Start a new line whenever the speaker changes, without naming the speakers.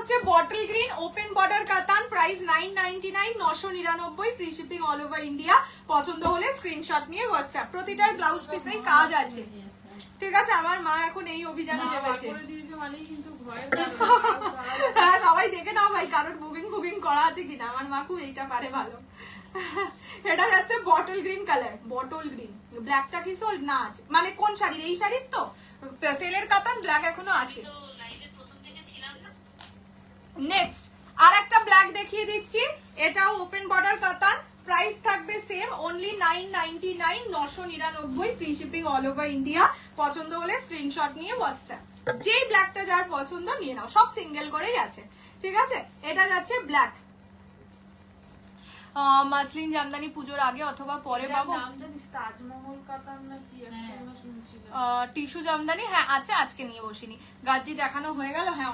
হচ্ছে bottle green open border কাতান, price 999, 999, free shipping all over India. পছন্দ হলে স্ক্রিনশট নিয়ে হোয়াটসঅ্যাপ। প্রতিটার ব্লাউজ পিসেই কাজ আছে, ঠিক আছে? আমার মা এখন এই অভিযানে নেমেছে। হ্যাঁ, সবাই দেখে নাও ভাই, কারোর বুকিং করা আছে কিনা। আমার মা খুব এইটা পারে ভালো। এটা যাচ্ছে bottle green colour, bottle green. ব্ল্যাকটা কি সোল্ড না আছে? মানে কোন শাড়ির? এই শাড়ির তো সেলের কাতান ব্ল্যাক এখনো আছে। নেক্সট আর একটা ব্ল্যাক দেখিয়ে দিচ্ছি, এটাও ওপেন বর্ডার কাতান, প্রাইস থাকবে same, only 999, 999, free shipping all over India. পছন্দ হলে স্ক্রিনশট নিয়ে হোয়াটসঅ্যাপ। যেই ব্ল্যাকটা যার পছন্দ নিয়ে নাও, সব সিঙ্গেল করেই আছে, ঠিক আছে? এটা যাচ্ছে ব্ল্যাক। মাসলিন জামদানি পুজোর আগে অথবা পরে পাবো।
তাজমহল কাতান নাকি একটা শুনছিলাম।
টিস্যু জামদানি হ্যাঁ আছে, আজকে নিয়ে বসিনি। গাজি দেখানো হয়ে গেল। হ্যাঁ